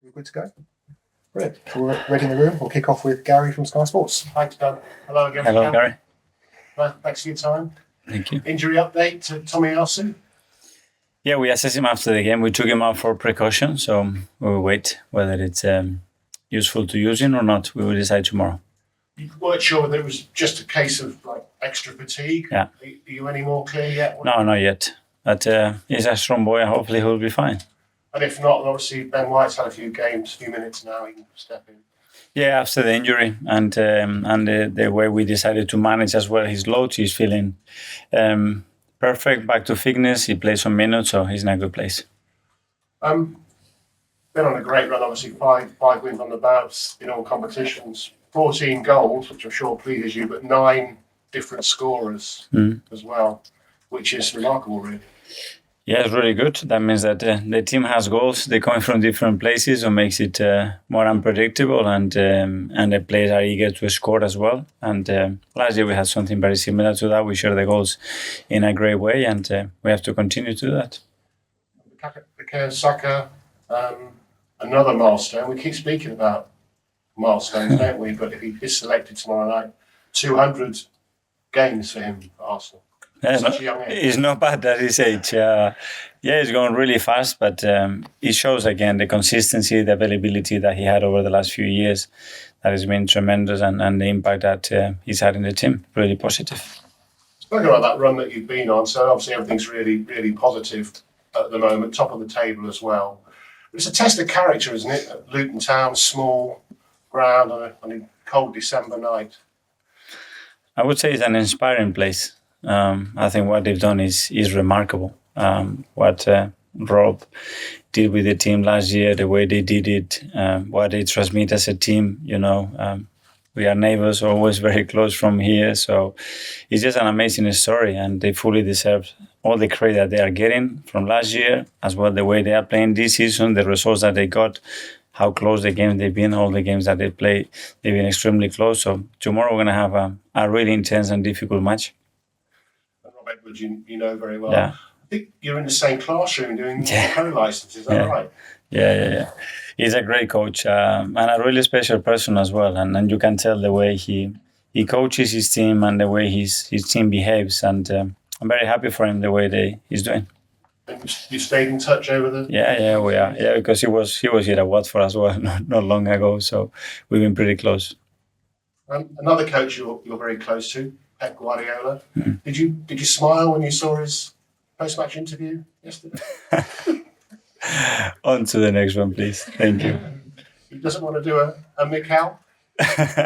We're good to go. Brilliant. We're ready in the room. We'll kick off with Gary from Sky Sports. Thanks, Dan. Hello again. Hello, Gary. Thanks for your time. Thank you. Injury update to Tommy Arsu. Yeah, we assessed him after the game. We took him out for precaution, so we will wait whether it's useful to use him or not. We will decide tomorrow. You weren't sure whether it was just a case of like extra fatigue. Yeah. Are you any more clear yet? No, not yet. But he's a strong boy, and hopefully he'll be fine. And if not, obviously Ben White's had a few minutes now. He can step in. Yeah, after the injury and the way we decided to manage as well his load, he's feeling perfect, back to fitness. He plays some minutes, so he's in a good place. Been on a great run, obviously five wins on the bounce in all competitions, 14 goals, which I'm sure pleases you, but 9 different scorers as well, which is remarkable, really. Yeah, it's really good. That means that the team has goals. They're coming from different places, so makes it more unpredictable, and the players are eager to score as well. And last year we had something very similar to that. We share the goals in a great way, and we have to continue to do that. Bukayo Saka, another milestone. We keep speaking about milestones, don't we? But if he is selected tomorrow night, 200 games for him for Arsenal. Yeah, Such a young age. It's not bad at his age. Yeah, it's going really fast, but it shows again the consistency, the availability that he had over the last few years. That has been tremendous, and the impact that he's had in the team, really positive. Spoken about that run that you've been on, so obviously everything's really, really positive at the moment, top of the table as well. It's a test of character, isn't it? At Luton Town, small ground on a cold December night. I would say it's an inspiring place. I think what they've done is remarkable. What Rob did with the team last year, the way they did it, what they transmit as a team, we are neighbors, always very close from here. So it's just an amazing story, and they fully deserve all the credit that they are getting from last year, as well the way they are playing this season, the results that they got, how close the games they've been, all the games that they played, they've been extremely close. So tomorrow we're going to have a really intense and difficult match. Rob Edwards, you know very well. Yeah. I think you're in the same classroom doing pro licenses, is that right? Yeah. He's a great coach and a really special person as well. And you can tell the way he coaches his team and the way his team behaves. And I'm very happy for him the way he's doing. And you stayed in touch over the... Yeah, we are. Yeah, because he was here at Watford as well not long ago. So we've been pretty close. Another coach you're very close to, Pep Guardiola. Mm. Did you smile when you saw his post-match interview yesterday? On to the next one, please. Thank you. He doesn't want to do a Mikel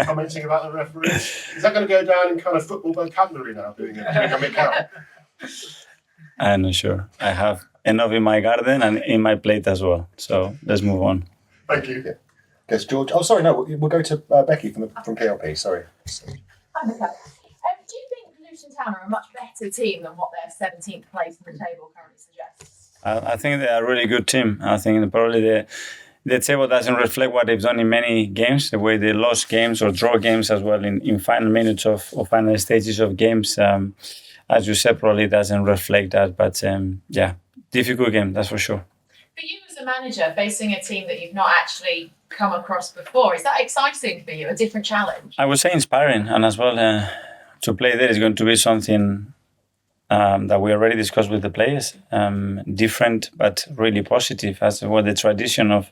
commenting about the referees. Is that going to go down in kind of football vocabulary now, doing a Mikel? I'm not sure. I have enough in my garden and in my plate as well. So let's move on. Thank you. Yeah. Yes, George. Oh, sorry, no, we'll go to Becky from PLP. Sorry. Hi, Mikel. Do you think Luton Town are a much better team than what their 17th place in the table currently suggests? I think they're a really good team. I think probably the table doesn't reflect what they've done in many games, the way they lost games or draw games as well in final minutes of final stages of games. As you said, probably doesn't reflect that. But difficult game, that's for sure. For you as a manager, facing a team that you've not actually come across before, is that exciting for you, a different challenge? I would say inspiring, and as well to play there is going to be something that we already discussed with the players, different but really positive, as well the tradition of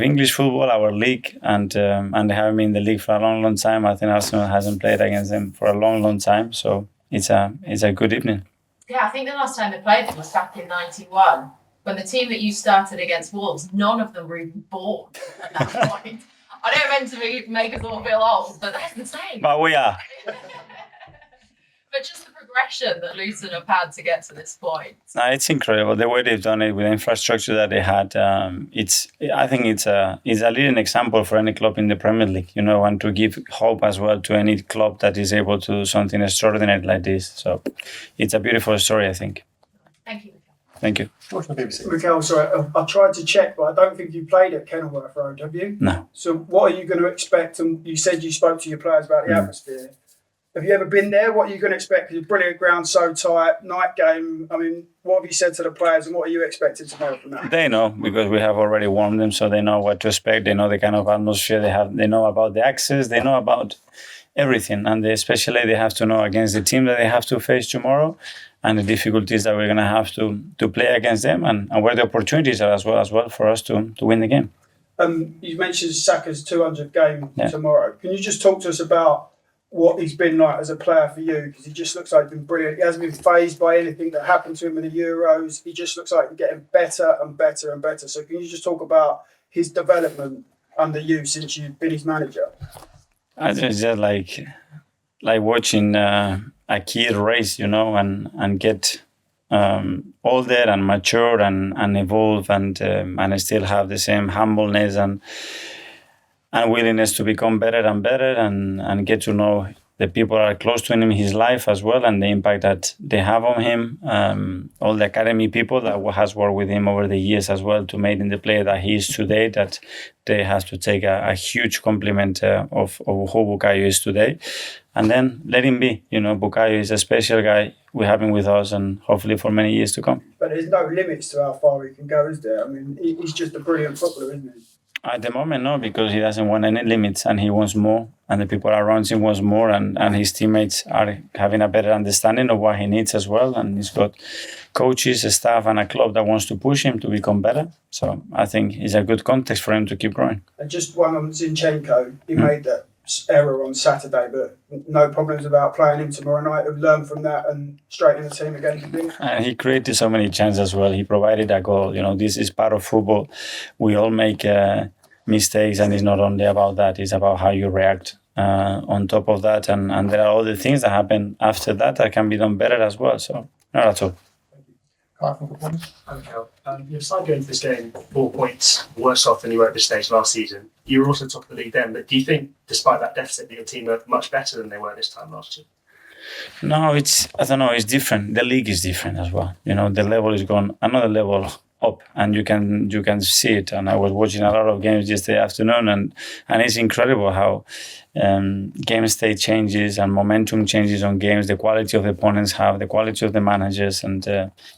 English football, our league, and they haven't been in the league for a long time. I think Arsenal hasn't played against them for a long time, so it's a good evening. Yeah, I think the last time they played them was back in '91, when the team that you started against Wolves, none of them were even born at that point. I don't meant to make us all feel old, but that's insane. But we are. But just the progression that Luton have had to get to this point. No, it's incredible the way they've done it with the infrastructure that they had. I think it's a leading example for any club in the Premier League, and to give hope as well to any club that is able to do something extraordinary like this. So it's a beautiful story, I think. Thank you. Thank you. George from the BBC. Mikel, sorry, I tried to check, but I don't think you played at Kenilworth Road, have you? No. So what are you going to expect? And you said you spoke to your players about the atmosphere. Have you ever been there? What are you going to expect? Because brilliant ground, so tight, night game. I mean, what have you said to the players and what are you expecting tomorrow from that? They know because we have already warned them, so they know what to expect. They know the kind of atmosphere they have. They know about the access. They know about everything, and especially they have to know against the team that they have to face tomorrow, and the difficulties that we're going to have to play against them, and where the opportunities are as well for us to win the game. You mentioned Saka's 200th game tomorrow. Can you just talk to us about what he's been like as a player for you? Because he just looks like he's been brilliant. He hasn't been fazed by anything that happened to him in the Euros. He just looks like he's getting better and better and better. So can you just talk about his development under you since you've been his manager? It's just like watching a kid race, and get older and mature and evolve and still have the same humbleness and willingness to become better and better and get to know the people that are close to him in his life as well, and the impact that they have on him. All the academy people that has worked with him over the years as well to make him the player that he is today, that they have to take a huge compliment of who Bukayo is today. And then let him be. Bukayo is a special guy. We have him with us and hopefully for many years to come. But there's no limits to how far he can go, is there? I mean, he's just a brilliant footballer, isn't he? At the moment, no, because he doesn't want any limits and he wants more, and the people around him wants more, and his teammates are having a better understanding of what he needs as well, and he's got coaches, a staff and a club that wants to push him to become better. So I think it's a good context for him to keep growing. And just one on Zinchenko, he made that error on Saturday, but no problems about playing him tomorrow night. Have learned from that and straight in the team again. And he created so many chances as well. He provided a goal. This is part of football. We all make mistakes, and it's not only about that. It's about how you react on top of that, and there are other things that happen after that can be done better as well. So not at all. You're starting going into this game 4 points worse off than you were at this stage last season. You were also top of the league then, but do you think, despite that deficit, that your team are much better than they were this time last year? No, I don't know, it's different. The league is different as well. The level is gone another level up, and you can see it. And I was watching a lot of games yesterday afternoon, and it's incredible how game state changes and momentum changes on games. The quality of the opponents have, the quality of the managers, and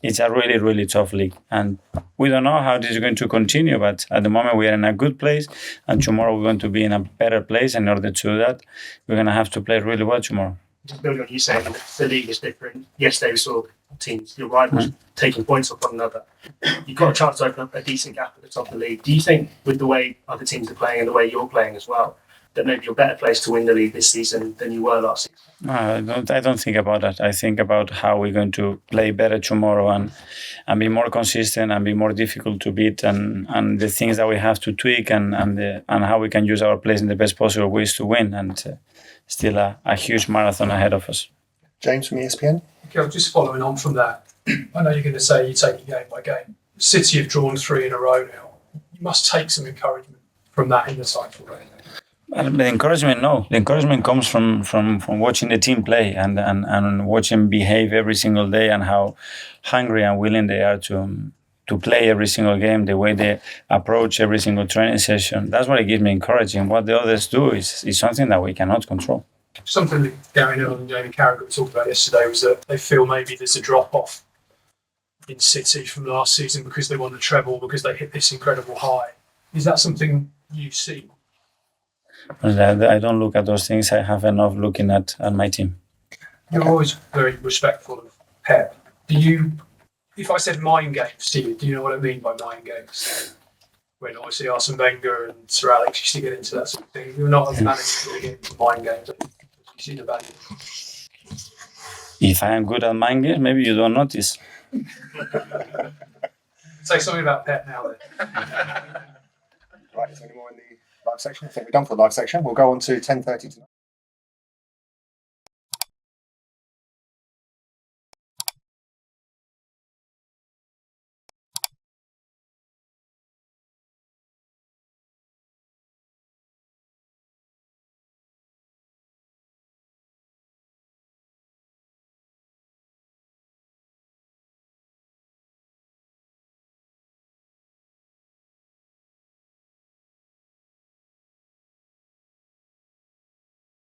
it's a really, really tough league. And we don't know how this is going to continue, but at the moment we are in a good place, and tomorrow we're going to be in a better place. And in order to do that, we're going to have to play really well tomorrow. Just building on you saying the league is different. Yesterday we saw teams, your rivals, taking points off one another. You've got a chance to open up a decent gap at the top of the league. Do you think, with the way other teams are playing and the way you're playing as well, that maybe you're better placed to win the league this season than you were last season? I don't think about that. I think about how we're going to play better tomorrow and be more consistent and be more difficult to beat, and the things that we have to tweak and how we can use our players in the best possible ways to win. And still a huge marathon ahead of us. James from ESPN. Okay, just following on from that, I know you're going to say you take it game by game. City have drawn 3 in a row now. You must take some encouragement from that in the cycle right now. The encouragement, no. The encouragement comes from watching the team play and watching behave every single day, and how hungry and willing they are to play every single game, the way they approach every single training session. That's what it gives me encouraging. What the others do is something that we cannot control. Something that Gary Neville and Jamie Carragher talked about yesterday was that they feel maybe there's a drop-off in City from last season because they won the treble, because they hit this incredible high. Is that something you see? I don't look at those things. I have enough looking at my team. You're always very respectful of Pep. If I said mind games to you, do you know what I mean by mind games? When obviously Arsene Wenger and Sir Alex used to get into that sort of thing. You're not a manager to get into mind games. You see the value. If I am good at mind games, maybe you don't notice. Say something about Pep now then. Right, is there any more in the live section? I think we're done for the live section. We'll go on to 10:30 tonight.